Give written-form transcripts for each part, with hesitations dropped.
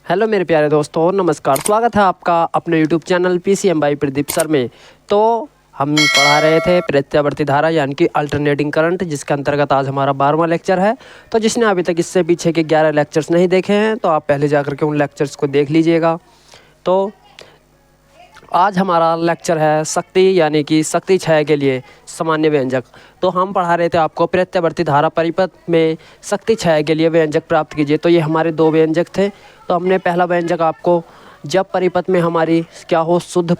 Hello मेरे प्यारे दोस्तों, नमस्कार। स्वागत है आपका अपने YouTube channel PCM by Pradeep sir में। तो हम पढ़ा रहे थे प्रत्यावर्ती धारा यानी कि अल्टरनेटिंग करंट, जिसके अंतर्गत आज हमारा 12वां लेक्चर है। तो जिसने अभी तक इससे पीछे के 11 लेक्चर्स नहीं देखे हैं तो आप पहले जाकर के उन लेक्चर्स को देख लीजिएगा। तो आज हमारा लेक्चर है शक्ति यानी कि शक्ति क्षय के लिए सामान्य व्यंजक। तो हम पढ़ा रहे थे आपको प्रत्यावर्ती धारा परिपथ में शक्ति क्षय के लिए व्यंजक प्राप्त कीजिए। तो ये हमारे दो व्यंजक थे। तो हमने पहला व्यंजक आपको जब परिपथ में हमारी क्या हो, शुद्ध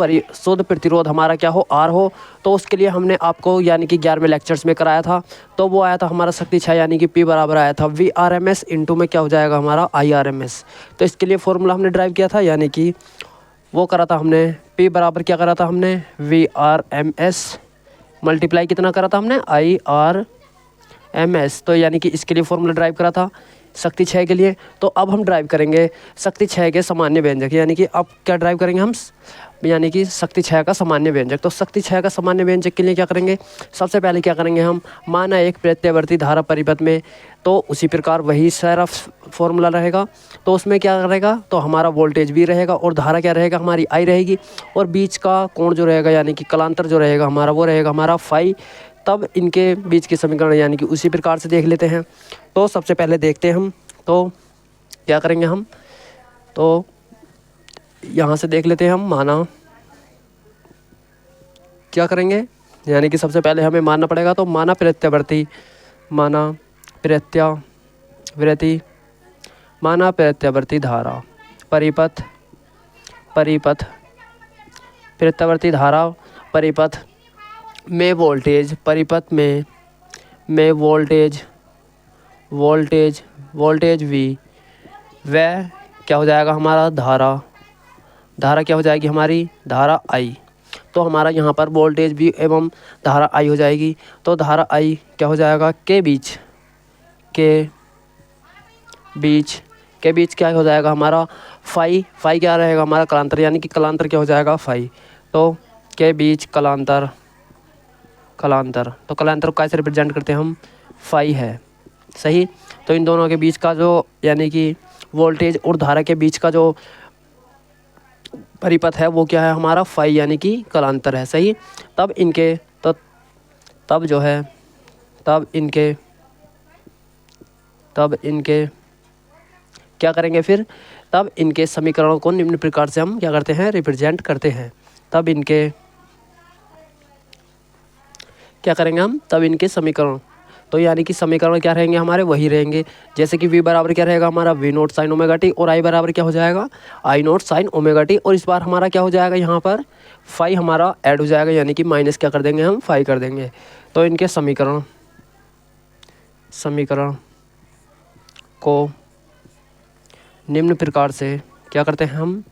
प्रतिरोध हमारा क्या हो, R हो, तो उसके लिए हमने आपको यानी कि 11वें लेक्चर्स में कराया था। तो वो आया था हमारा शक्ति क्षय यानी कि P बराबर आया था VRMS इंटू में क्या हो जाएगा हमारा IRMS। तो इसके लिए फॉर्मूला हमने ड्राइव किया था, यानी कि वो करा था हमने P बराबर क्या करा था हमने VRMS मल्टीप्लाई कितना करा था हमने IRMS। तो यानी कि इसके लिए फॉर्मूला ड्राइव करा था शक्ति क्षय के लिए। तो अब हम ड्राइव करेंगे शक्ति क्षय के सामान्य व्यंजक, यानी कि अब क्या ड्राइव करेंगे हम, यानी कि शक्ति क्षय का सामान्य व्यंजक। तो शक्ति क्षय का सामान्य व्यंजक के लिए क्या करेंगे, सबसे पहले क्या करेंगे हम, माना एक प्रत्यावर्ती धारा परिपथ में, तो उसी प्रकार वही सारा फॉर्मूला रहेगा। तो उसमें क्या रहेगा, तो हमारा वोल्टेज भी रहेगा और धारा क्या रहेगा हमारी I रहेगी, और बीच का कोण जो रहेगा यानी कि कलांतर जो रहेगा हमारा वो रहेगा हमारा फाई। तब इनके बीच के समीकरण यानी कि उसी प्रकार से देख लेते हैं। तो सबसे पहले देखते हैं हम, तो क्या करेंगे हम, तो यहाँ से देख लेते हैं हम। माना क्या करेंगे, यानी कि सबसे पहले हमें मानना पड़ेगा। तो माना प्रत्यावर्ती धारा प्रत्यावर्ती धारा परिपथ में वोल्टेज वोल्टेज V, वह क्या हो जाएगा हमारा धारा क्या हो जाएगी हमारी धारा I। तो हमारा यहाँ पर वोल्टेज V एवं धारा I हो जाएगी। तो धारा I क्या हो जाएगा के बीच क्या हो जाएगा हमारा फाई क्या रहेगा हमारा कलांतर, यानी कि कलांतर क्या हो जाएगा फाई। तो के बीच कलांतर तो कलांतर को कैसे रिप्रेजेंट करते हैं हम, फाई है, सही। तो इन दोनों के बीच का जो यानी कि वोल्टेज और धारा के बीच का जो परिपथ है वो क्या है हमारा फाई यानी कि कलांतर है, सही। तब इनके क्या करेंगे फिर, तब इनके समीकरणों को निम्न प्रकार से हम क्या करते हैं, रिप्रेजेंट करते हैं। तब इनके क्या करेंगे हम, तब इनके समीकरण, तो यानी कि समीकरण क्या रहेंगे हमारे वही रहेंगे। जैसे कि V बराबर क्या रहेगा हमारा V note sine omega T, और I बराबर क्या हो जाएगा I note sine omega T. और इस बार हमारा क्या हो जाएगा यहाँ पर फाई हमारा ऐड हो जाएगा, यानी कि माइनस क्या कर देंगे हम, फाई कर देंगे। तो इनके समीकरण को निम्न प्रकार से क्या करते हैं हम,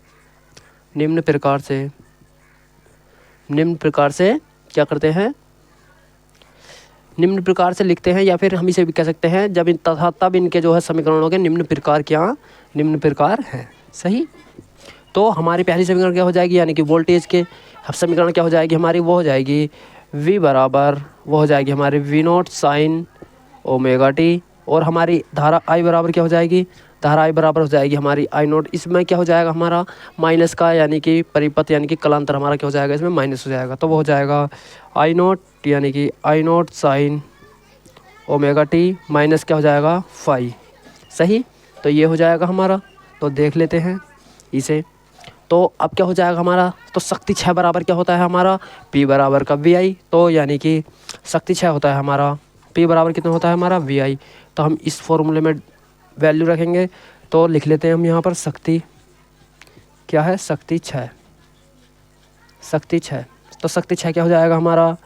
निम्न प्रकार से क्या करते हैं, निम्न प्रकार से लिखते हैं, या फिर हम इसे भी कह सकते हैं जब तब इनके जो है समीकरणों के निम्न प्रकार हैं, सही। तो हमारी पहली समीकरण क्या हो जाएगी, यानी कि वोल्टेज के समीकरण क्या हो जाएगी हमारी, वो हो जाएगी V बराबर वो हो जाएगी हमारी V note sine omega T, और हमारी धारा I बराबर क्या हो जाएगी, धारा I बराबर हो जाएगी हमारी I नोट। इसमें क्या हो जाएगा हमारा माइनस का, यानी कि परिपथ यानी कि कलांतर हमारा क्या हो जाएगा, इसमें माइनस हो जाएगा। तो वो हो जाएगा I नोट यानी कि I note sine omega T minus क्या हो जाएगा फाई, सही। तो ये हो जाएगा हमारा, तो देख लेते हैं इसे। तो अब क्या हो जाएगा हमारा, तो शक्ति क्षय बराबर क्या होता है हमारा P बराबर का VI। तो यानी कि शक्ति क्षय होता है हमारा P बराबर कितना होता है हमारा VI। तो हम इस फॉर्मूले में वैल्यू रखेंगे। तो लिख लेते हैं हम यहाँ पर शक्ति क्या है, शक्ति क्षय। तो शक्ति क्षय क्या हो जाएगा हमारा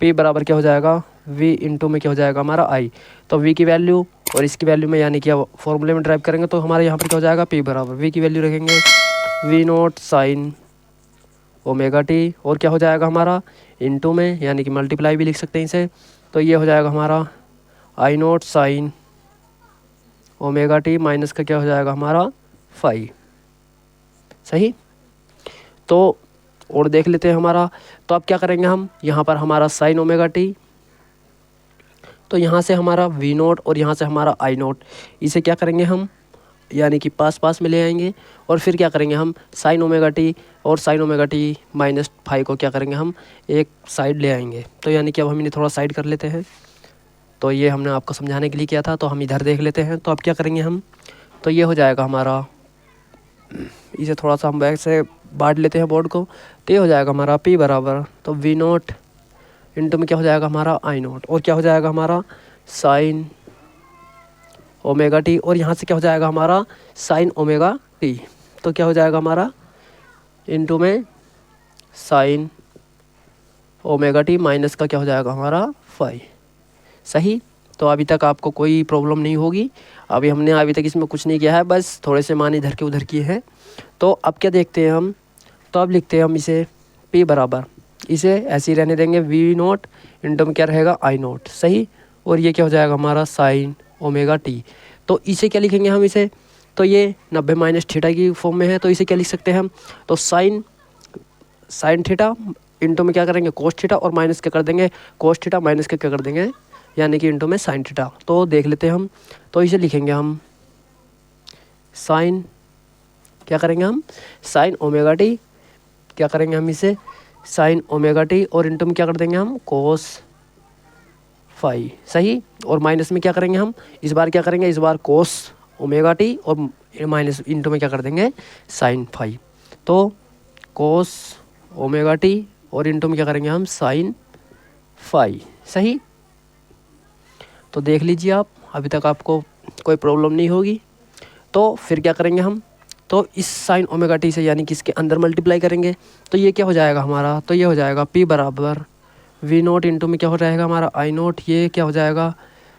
P बराबर क्या हो जाएगा V इंटू में क्या हो जाएगा हमारा I। तो V की वैल्यू और इसकी वैल्यू में यानी कि फॉर्मूले में ड्राइव करेंगे तो हमारे यहाँ पर क्या हो जाएगा P बराबर V की वैल्यू रखेंगे V note sine omega T, और क्या हो जाएगा हमारा इंटू में, यानी कि मल्टीप्लाई भी लिख सकते हैं इसे। तो ये हो जाएगा हमारा I note sine omega T minus का क्या हो जाएगा हमारा फाई, सही। तो और देख लेते हैं हमारा, तो अब क्या करेंगे हम, यहाँ पर हमारा साइन ओमेगा टी, तो यहाँ से हमारा V नोट और यहाँ से हमारा I नोट, इसे क्या करेंगे हम यानी कि पास पास में ले आएंगे और फिर क्या करेंगे हम साइन ओमेगा टी और sine omega T minus five को क्या करेंगे हम एक साइड ले आएंगे। तो यानी कि अब हम इन्हें थोड़ा साइड कर लेते हैं। तो ये हमने आपको समझाने के लिए किया था, तो हम इधर देख लेते हैं। तो अब क्या करेंगे हम, तो ये हो जाएगा हमारा, इसे थोड़ा सा हम बैक से बांट लेते हैं बोर्ड को। तो ये हो जाएगा हमारा पी बराबर, तो वी नोट इंटू में क्या हो जाएगा हमारा आई नोट, और क्या हो जाएगा हमारा साइन ओमेगा टी, और यहाँ से क्या हो जाएगा हमारा साइन ओमेगा टी। तो क्या हो जाएगा हमारा इंटू में साइन ओमेगा टी माइनस का क्या हो जाएगा हमारा फाइव। सही। तो अभी तक आपको कोई प्रॉब्लम नहीं होगी। अभी तक इसमें कुछ नहीं किया है, बस थोड़े से मान इधर के उधर किए हैं। तो अब क्या देखते हैं हम, तो अब लिखते हैं हम इसे P बराबर, इसे ऐसे ही रहने देंगे वी नोट इंटू में क्या रहेगा आई नोट। सही। और ये क्या हो जाएगा हमारा साइन ओमेगा टी। तो इसे क्या लिखेंगे हम इसे, तो ये 90 माइनस थीटा की फॉर्म में है, तो इसे क्या लिख सकते हैं हम, तो साइन थीटा इंटू में क्या करेंगे कोस थीटा, और माइनस क्या कर देंगे कोस थीटा माइनस के क्या कर देंगे यानी कि इंटू में साइन थीटा। तो देख लेते हैं हम, तो इसे लिखेंगे हम साइन, क्या करेंगे हम साइन ओमेगा टी, क्या करेंगे हम इसे साइन ओमेगा टी, और इंटू में क्या कर देंगे हम कोस फाइव। सही। और माइनस में क्या करेंगे हम, इस बार क्या करेंगे, इस बार कोस ओमेगा टी और माइनस इंटू में क्या कर देंगे साइन फाइव। तो कोस ओमेगा टी और इंटू में क्या करेंगे हम साइन फाइव। सही। तो देख लीजिए आप, अभी तक आपको कोई प्रॉब्लम नहीं होगी। तो फिर क्या करेंगे हम, तो इस साइन ओमेगा टी से यानी कि इसके अंदर मल्टीप्लाई करेंगे। तो ये क्या हो जाएगा हमारा, तो ये हो जाएगा P बराबर वी नोट इंटू में क्या हो जाएगा हमारा आई नोट, ये क्या हो जाएगा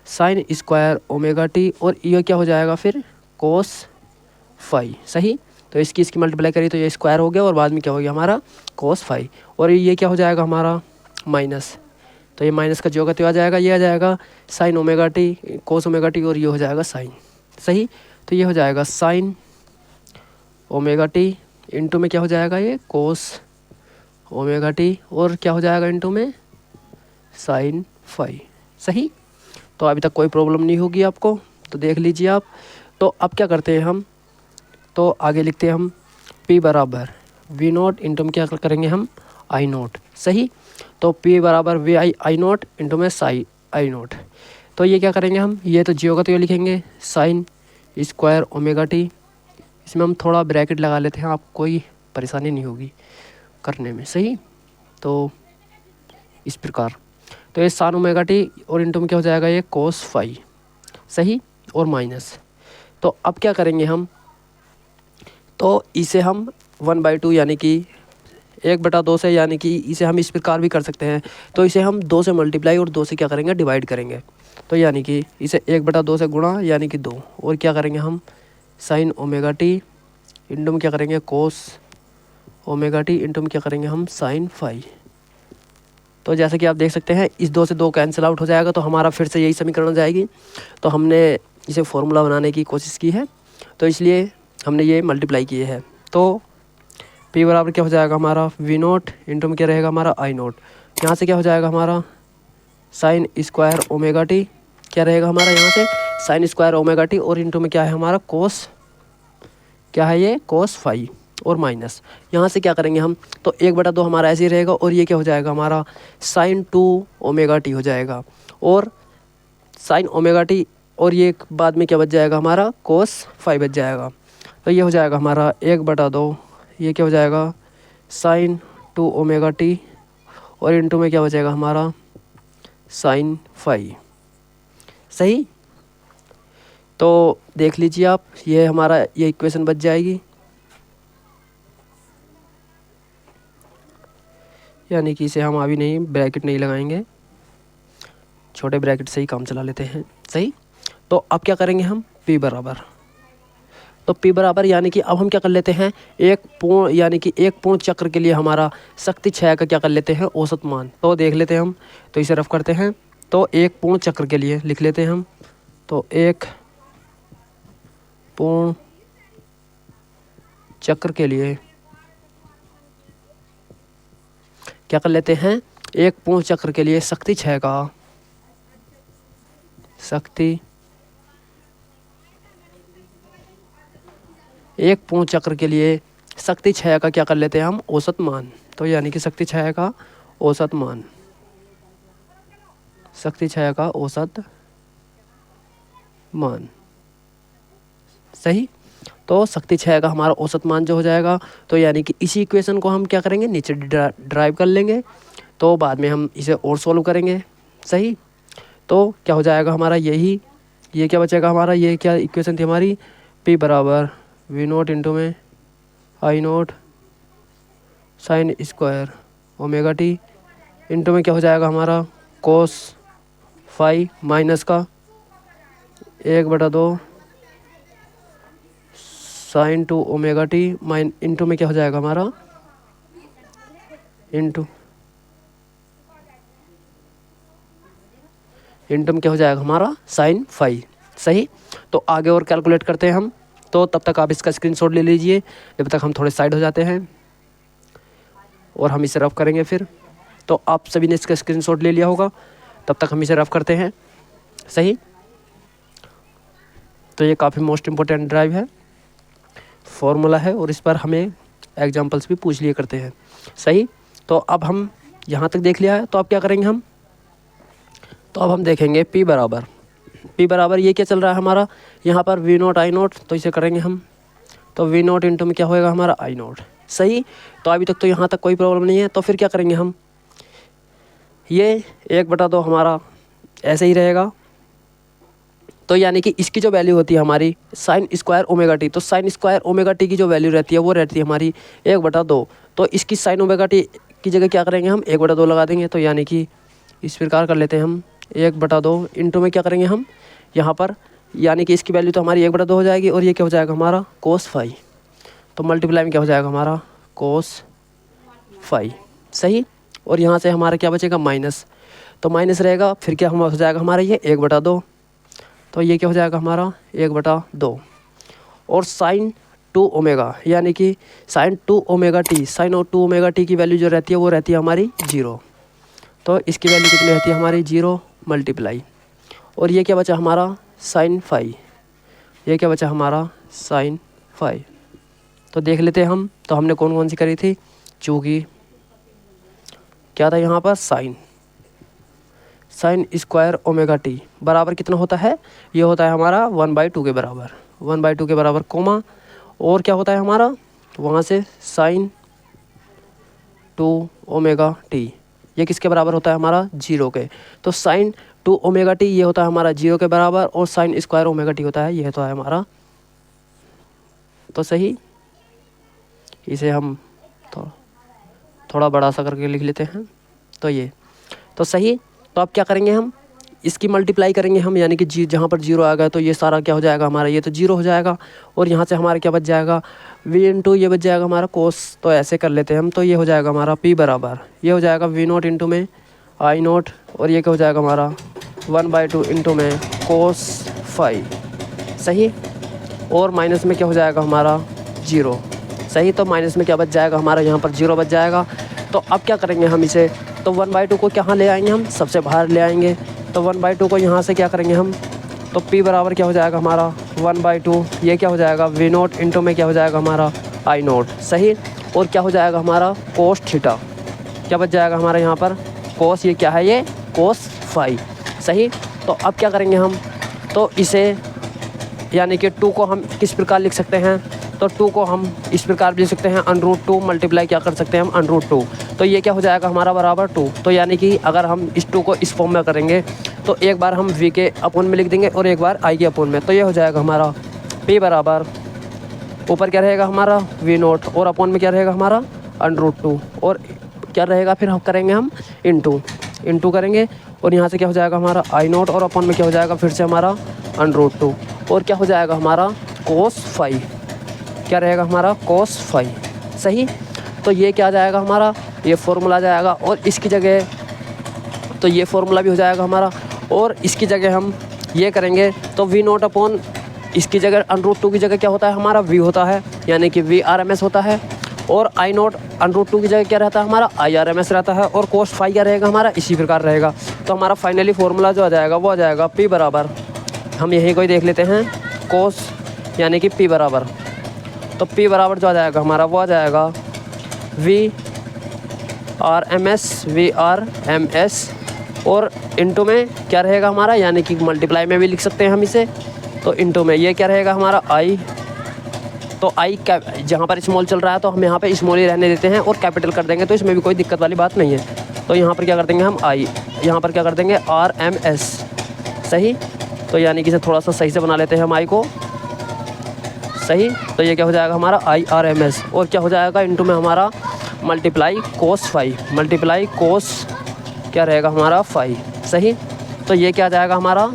साइन स्क्वायर ओमेगा टी, और ये क्या हो जाएगा फिर कोस फाइव। सही। तो इसकी मल्टीप्लाई करी तो ये स्क्वायर हो गया, और बाद में क्या हो गया हमारा कोस फाइव, और ये क्या हो जाएगा हमारा माइनस, तो ये माइनस का जो का तो आ जाएगा, ये आ जाएगा साइन ओमेगा टी कोस ओमेगा टी, और ये हो जाएगा साइन। सही। तो ये हो जाएगा साइन ओमेगा टी इंटू में क्या हो जाएगा ये कोस ओमेगा टी, और क्या हो जाएगा इंटू में साइन फाइव। सही। तो अभी तक कोई प्रॉब्लम नहीं होगी आपको, तो देख लीजिए आप। तो अब क्या करते हैं हम, तो आगे लिखते हैं हम P बराबर वी नोट इंटू में क्या करेंगे हम आई नोट। सही। तो P बराबर वी आई नोट इंटू में साई आई नोट। तो ये क्या करेंगे हम, ये तो जियो का तो ये लिखेंगे साइन स्क्वायर ओमेगा टी, इसमें हम थोड़ा ब्रैकेट लगा लेते हैं, आप कोई परेशानी नहीं होगी करने में। सही। तो इस प्रकार, तो ये साइन ओमेगा टी और इंटू में क्या हो जाएगा ये कोस फाइव। सही। और माइनस, तो अब क्या करेंगे हम, तो इसे हम 1/2 यानी कि 1/2 से, यानी कि इसे हम इस प्रकार भी कर सकते हैं। तो इसे हम 2 से मल्टीप्लाई और 2 से क्या करेंगे डिवाइड करेंगे। तो यानी कि इसे 1/2 से गुणा यानी कि 2, और क्या करेंगे हम साइन ओमेगा टी इंटू में क्या करेंगे कोस ओमेगा टी इंटू में क्या करेंगे हम साइन फाइव। तो जैसे कि आप देख सकते हैं इस 2 से 2 कैंसिल आउट हो जाएगा, तो हमारा फिर से यही समीकरण हो जाएगी। तो हमने इसे फॉर्मूला बनाने की कोशिश की है, तो इसलिए हमने ये मल्टीप्लाई किए हैं। तो P बराबर क्या हो जाएगा हमारा वी नोट इंटू में क्या रहेगा हमारा आई नोट, यहाँ से क्या हो जाएगा हमारा साइन स्क्वायर ओमेगा टी, क्या रहेगा हमारा यहाँ से साइन स्क्वायर ओमेगा टी, और इंटू में क्या है हमारा कोस, क्या है ये कोस फाइव, और माइनस यहाँ से क्या करेंगे हम, तो 1/2 हमारा ऐसे ही रहेगा, और ये क्या हो जाएगा हमारा साइन 2 ओमेगा टी हो जाएगा, और साइन ओमेगा टी, और ये बाद में क्या बच जाएगा हमारा कोस फाइव बच जाएगा। तो ये हो जाएगा हमारा 1/2, ये क्या हो जाएगा साइन 2 ओमेगा टी, और इंटू में क्या बचेगा हमारा साइन फाइव। सही। तो देख लीजिए आप, ये हमारा ये इक्वेशन बच जाएगी, यानी कि इसे हम अभी नहीं ब्रैकेट नहीं लगाएंगे, छोटे ब्रैकेट से ही काम चला लेते हैं। सही। तो अब क्या करेंगे हम P बराबर, तो P बराबर यानी कि अब हम क्या कर लेते हैं एक पूर्ण, यानी कि एक पूर्ण चक्र के लिए हमारा शक्ति क्षय का क्या कर लेते हैं औसत मान। तो देख लेते हैं हम, तो इसे रफ करते हैं। तो एक पूर्ण चक्र के लिए लिख लेते हैं हम, तो एक पूर्ण चक्र के लिए क्या कर लेते हैं, एक पूर्ण चक्र के लिए शक्ति क्षय का एक पूर्ण चक्र के लिए शक्ति क्षय का क्या कर लेते हैं हम, औसत मान। तो यानी कि शक्ति क्षय का औसत मान, शक्ति क्षय का औसत मान। सही। तो शक्ति क्षय का हमारा औसत मान जो हो जाएगा, तो यानी कि इसी इक्वेशन को हम क्या करेंगे, नीचे ड्राइव कर लेंगे, तो बाद में हम इसे और सोल्व करेंगे। सही। तो क्या हो जाएगा हमारा, यही ये क्या बचेगा हमारा, ये क्या इक्वेशन थी हमारी, P बराबर वी नोट इंटू में I naught sine square omega T into में क्या हो जाएगा हमारा कोस फाई माइनस का 1/2 साइन 2 ओमेगा टी माइन इंटू में क्या हो जाएगा हमारा इंटू में क्या हो जाएगा हमारा साइन फाई। सही। तो आगे और कैलकुलेट करते हैं हम। तो तब तक आप इसका स्क्रीनशॉट ले लीजिए, जब तक हम थोड़े साइड हो जाते हैं और हम इसे रफ करेंगे फिर। तो आप सभी ने इसका स्क्रीनशॉट ले लिया होगा, तब तक हम इसे रफ करते हैं। सही। तो ये काफ़ी मोस्ट इम्पोर्टेंट ड्राइव है, फॉर्मूला है, और इस पर हमें एग्जाम्पल्स भी पूछ लिया करते हैं। सही। तो अब हम यहाँ तक देख लिया है, तो अब क्या करेंगे हम, तो अब हम देखेंगे P बराबर ये क्या चल रहा है हमारा, यहाँ पर वी नोट आई नोट, तो इसे करेंगे हम, तो वी नोट इंटू में क्या होएगा हमारा आई नोट। सही। तो अभी तक तो यहाँ तक कोई प्रॉब्लम नहीं है। तो फिर क्या करेंगे हम, ये 1/2 हमारा ऐसे ही रहेगा। तो यानी कि इसकी जो वैल्यू होती है हमारी साइन स्क्वायर ओमेगा टी, तो साइन स्क्वायर ओमेगा टी की जो वैल्यू रहती है वो रहती है हमारी 1/2। तो इसकी साइन ओमेगा टी की जगह क्या करेंगे हम 1/2 लगा देंगे। तो यानी कि इस प्रकार कर लेते हैं हम 1/2 इंटू में क्या करेंगे हम यहाँ पर, यानी कि इसकी वैल्यू तो हमारी 1/2 हो जाएगी, और ये क्या हो जाएगा हमारा कोस फाई। तो मल्टीप्लाई में क्या हो जाएगा हमारा कोस फाई। सही। और यहाँ से हमारा क्या बचेगा माइनस, तो माइनस रहेगा, फिर क्या हो जाएगा हमारा ये 1/2। तो ये क्या हो जाएगा हमारा 1/2, और साइन 2 ओमेगा, यानी कि साइन 2 ओमेगा टी, साइन और 2 ओमेगा टी की वैल्यू जो रहती है वो रहती है हमारी 0। तो इसकी वैल्यू कितनी रहती है हमारी 0 मल्टीप्लाई, और ये क्या बचा हमारा साइन फाई, ये क्या बचा हमारा साइन फाई। तो देख लेते हैं हम, तो हमने कौन कौन सी करी थी, चूँकि क्या था यहाँ पर साइन स्क्वायर ओमेगा टी बराबर कितना होता है, ये होता है हमारा 1/2 के बराबर, 1/2 के बराबर, कोमा, और क्या होता है हमारा वहाँ से साइन 2 ओमेगा टी, ये किसके बराबर होता है हमारा 0 के। तो साइन 2 ओमेगा टी ये होता है हमारा 0 के बराबर, और साइन स्क्वायर ओमेगा टी होता है ये होता है हमारा, तो सही। इसे हम थोड़ा बड़ा सा करके लिख लेते हैं, तो ये तो सही। तो अब क्या करेंगे हम, इसकी मल्टीप्लाई करेंगे हम, यानी कि जहाँ पर 0 आ गया तो ये सारा क्या हो जाएगा हमारा, ये तो 0 हो जाएगा, और यहाँ से हमारा क्या बच जाएगा v इंटू ये बच जाएगा हमारा कोस। तो ऐसे कर लेते हैं हम, तो ये हो जाएगा हमारा P बराबर, ये हो जाएगा वी नोट इंटू में आई नोट, और ये क्या हो जाएगा हमारा 1/2 इंटू में कोस फाई। सही। और माइनस में क्या हो जाएगा हमारा 0। सही। तो माइनस में क्या बच जाएगा हमारा, यहाँ पर 0 बच जाएगा। तो अब क्या करेंगे हम इसे, तो 1/2 को कहाँ ले आएंगे हम, सबसे बाहर ले आएंगे। तो 1/2 को यहाँ से क्या करेंगे हम, तो P बराबर क्या हो जाएगा हमारा 1/2, ये क्या हो जाएगा वी नोट इंटू में क्या हो जाएगा हमारा आई नोट। सही। और क्या हो जाएगा हमारा कोस थीटा, क्या बच जाएगा हमारा यहाँ पर कोस, ये क्या है ये कोस फाई। सही। तो अब क्या करेंगे हम, तो इसे यानी कि 2 को हम किस प्रकार लिख सकते हैं, तो 2 को हम इस प्रकार भी लिख सकते हैं √2 मल्टीप्लाई क्या कर सकते हैं हम √2। तो ये क्या हो जाएगा हमारा बराबर 2। तो यानी कि अगर हम इस 2 को इस फॉर्म में करेंगे, तो एक बार हम v के अपोन में लिख देंगे और एक बार i के अपोन में। तो ये हो जाएगा हमारा p बराबर, ऊपर क्या रहेगा हमारा वी नोट, और अपोन में क्या रहेगा हमारा √2, और क्या रहेगा फिर हम करेंगे हम इंटू करेंगे, और यहाँ से क्या हो जाएगा हमारा आई नोट, और अपोन में क्या हो जाएगा फिर से हमारा √2, और क्या हो जाएगा हमारा कोस फाई, क्या रहेगा हमारा कोस फाई। सही। तो ये क्या आ जाएगा हमारा, ये फॉर्मूला आ जाएगा, और इसकी जगह तो ये फॉर्मूला भी हो जाएगा हमारा, और इसकी जगह हम ये करेंगे, तो वी नोट अपॉन इसकी जगह √2 की जगह क्या होता है हमारा v होता है, यानी कि VRMS होता है, और आई नोट √2 की जगह क्या रहता है हमारा IRMS रहता है, और कोस फाई क्या रहेगा हमारा इसी प्रकार रहेगा। तो हमारा फाइनली फॉर्मूला जो आ जाएगा वो आ जाएगा P बराबर, हम यहीं कोई देख लेते हैं कोस, यानी कि P बराबर तो P बराबर जो आ जाएगा हमारा वो आ जाएगा VRMS और इंटू में क्या रहेगा हमारा, यानी कि मल्टीप्लाई में भी लिख सकते हैं हम इसे। तो इंटू में ये क्या रहेगा हमारा I, तो I जहाँ पर स्मॉल चल रहा है तो हम यहाँ पे स्मॉल ही रहने देते हैं और कैपिटल कर देंगे, तो इसमें भी कोई दिक्कत वाली बात नहीं है। तो यहाँ पर क्या कर देंगे हम I, यहाँ पर क्या कर देंगे RMS, सही। तो यानी कि इसे थोड़ा सा सही से बना लेते हैं हम I को, सही। तो ये क्या हो जाएगा हमारा IRMS और क्या हो जाएगा इंटू में हमारा मल्टीप्लाई कोस क्या रहेगा हमारा 5, सही। तो ये क्या आ जाएगा हमारा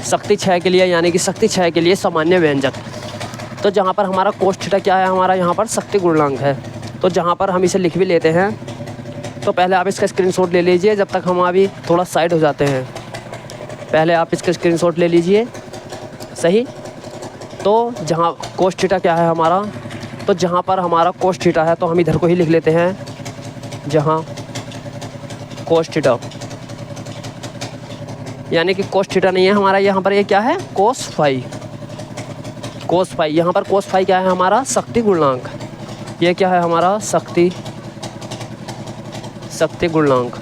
शक्ति 6 के लिए, यानी कि शक्ति 6 के लिए सामान्य व्यंजक। तो जहाँ पर हमारा कोस थीटा क्या है हमारा, यहाँ पर शक्ति गुणांक है। तो जहाँ पर हम इसे लिख भी लेते हैं, तो पहले आप इसका स्क्रीनशॉट ले लीजिए, जब तक हम अभी थोड़ा साइड हो जाते हैं। पहले आप इसका स्क्रीनशॉट ले लीजिए, सही। तो जहाँ कोस थीटा क्या है हमारा, तो जहाँ पर हमारा कोस थीटा है तो हम इधर को ही लिख लेते हैं, जहाँ कोस थीटा, यानी कि कोस थीटा नहीं है हमारा, यहाँ पर ये क्या है कोस फाई, यहाँ पर कोस फाई क्या है हमारा शक्ति गुणांक। ये क्या है हमारा शक्ति गुणांक।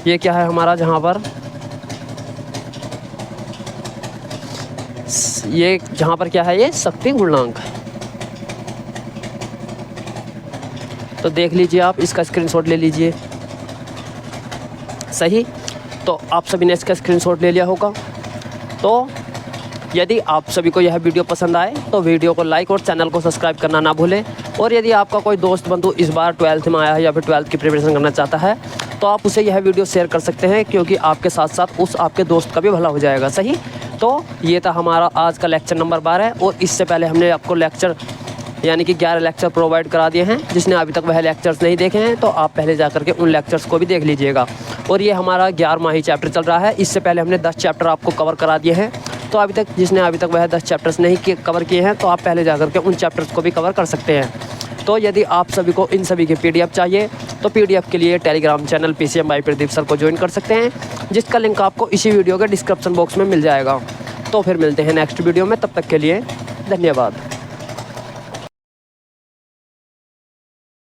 ये क्या है हमारा, जहाँ पर ये जहाँ पर क्या है ये शक्ति गुणांक। तो देख लीजिए आप, इसका स्क्रीनशॉट ले लीजिए, सही। तो आप सभी ने इसका स्क्रीनशॉट ले लिया होगा। तो यदि आप सभी को यह वीडियो पसंद आए तो वीडियो को लाइक और चैनल को सब्सक्राइब करना ना भूलें। और यदि आपका कोई दोस्त बंधु इस बार 12th में आया है या फिर 12th की प्रिपरेशन करना चाहता है तो आप उसे यह वीडियो शेयर कर सकते हैं, क्योंकि आपके साथ साथ उस आपके दोस्त का भी भला हो जाएगा, सही। तो ये था हमारा आज का लेक्चर नंबर 12 और इससे पहले हमने आपको लेक्चर यानी कि 11 लेक्चर प्रोवाइड करा दिए हैं। जिसने अभी तक वह लेक्चर्स नहीं देखे हैं तो आप पहले जा करके उन लेक्चर्स को भी देख लीजिएगा। और ये हमारा 11वां चैप्टर चल रहा है। इससे पहले हमने 10 चैप्टर आपको कवर करा दिए हैं, तो अभी तक जिसने अभी तक वह 10 चैप्टर्स नहीं कवर किए हैं तो आप पहले जा करके उन चैप्टर्स को भी कवर कर सकते हैं। तो यदि आप सभी को इन सभी के PDF चाहिए तो PDF के लिए Telegram channel PCM by Pradeep sir को ज्वाइन कर सकते हैं, जिसका लिंक आपको इसी वीडियो के डिस्क्रिप्शन बॉक्स में मिल जाएगा। तो फिर मिलते हैं नेक्स्ट वीडियो में, तब तक के लिए धन्यवाद।